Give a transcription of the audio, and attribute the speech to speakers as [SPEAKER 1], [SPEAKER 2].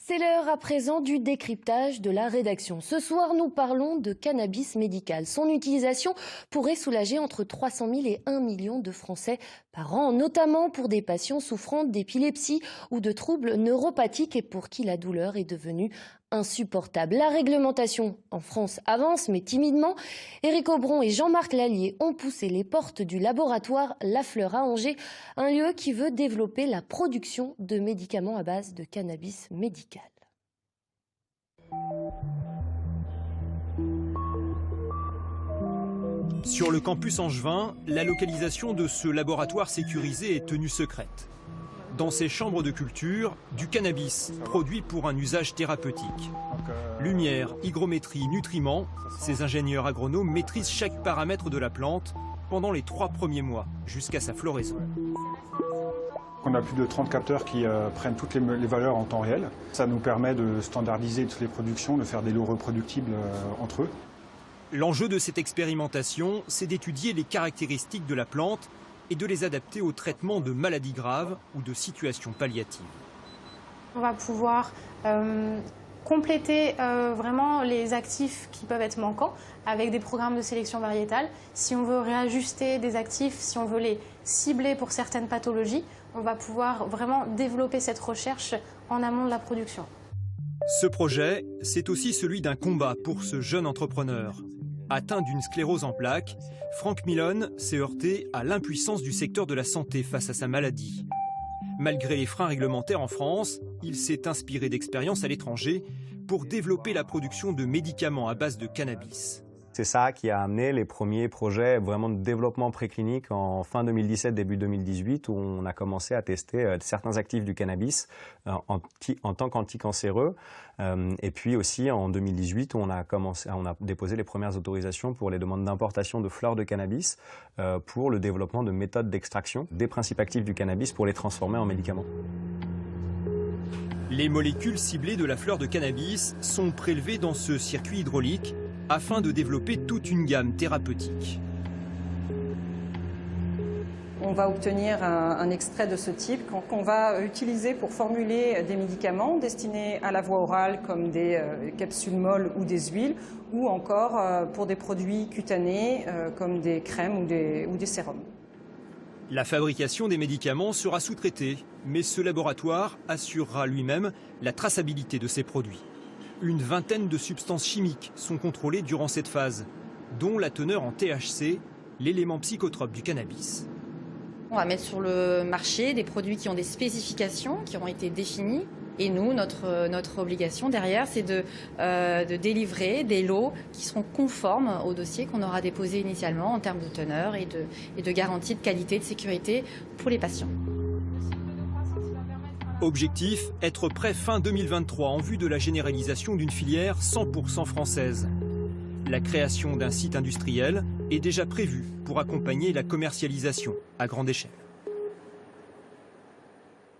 [SPEAKER 1] C'est l'heure à présent du décryptage de la rédaction. Ce soir, nous parlons de cannabis médical. Son utilisation pourrait soulager entre 300 000 et 1 million de Français par an, notamment pour des patients souffrant d'épilepsie ou de troubles neuropathiques et pour qui la douleur est devenue insupportable. La réglementation en France avance, mais timidement. Éric Aubron et Jean-Marc Lallier ont poussé les portes du laboratoire Lafleur à Angers, un lieu qui veut développer la production de médicaments à base de cannabis médical.
[SPEAKER 2] Sur le campus angevin, la localisation de ce laboratoire sécurisé est tenue secrète. Dans ces chambres de culture, du cannabis produit pour un usage thérapeutique. Lumière, hygrométrie, nutriments, ces ingénieurs agronomes maîtrisent chaque paramètre de la plante pendant les 3 premiers mois, jusqu'à sa floraison.
[SPEAKER 3] On a plus de 30 capteurs qui prennent toutes les valeurs en temps réel. Ça nous permet de standardiser toutes les productions, de faire des lots reproductibles entre eux.
[SPEAKER 2] L'enjeu de cette expérimentation, c'est d'étudier les caractéristiques de la plante et de les adapter au traitement de maladies graves ou de situations palliatives.
[SPEAKER 4] On va pouvoir compléter vraiment les actifs qui peuvent être manquants avec des programmes de sélection variétale. Si on veut réajuster des actifs, si on veut les cibler pour certaines pathologies, on va pouvoir vraiment développer cette recherche en amont de la production.
[SPEAKER 2] Ce projet, c'est aussi celui d'un combat pour ce jeune entrepreneur. Atteint d'une sclérose en plaques, Franck Milon s'est heurté à l'impuissance du secteur de la santé face à sa maladie. Malgré les freins réglementaires en France, il s'est inspiré d'expériences à l'étranger pour développer la production de médicaments à base de cannabis.
[SPEAKER 5] C'est ça qui a amené les premiers projets vraiment de développement préclinique en fin 2017, début 2018, où on a commencé à tester certains actifs du cannabis en tant qu'anticancéreux. Et puis aussi en 2018, où on a déposé les premières autorisations pour les demandes d'importation de fleurs de cannabis pour le développement de méthodes d'extraction des principes actifs du cannabis pour les transformer en médicaments.
[SPEAKER 2] Les molécules ciblées de la fleur de cannabis sont prélevées dans ce circuit hydraulique afin de développer toute une gamme thérapeutique.
[SPEAKER 6] On va obtenir un extrait de ce type qu'on va utiliser pour formuler des médicaments destinés à la voie orale comme des capsules molles ou des huiles ou encore pour des produits cutanés comme des crèmes ou des sérums.
[SPEAKER 2] La fabrication des médicaments sera sous-traitée, mais ce laboratoire assurera lui-même la traçabilité de ces produits. Une vingtaine de substances chimiques sont contrôlées durant cette phase, dont la teneur en THC, l'élément psychotrope du cannabis.
[SPEAKER 7] On va mettre sur le marché des produits qui ont des spécifications qui auront été définies. Et nous, notre obligation derrière, c'est de délivrer des lots qui seront conformes au dossier qu'on aura déposé initialement en termes de teneur et de garantie de qualité et de sécurité pour les patients.
[SPEAKER 2] Objectif, être prêt fin 2023 en vue de la généralisation d'une filière 100% française. La création d'un site industriel est déjà prévue pour accompagner la commercialisation à grande échelle.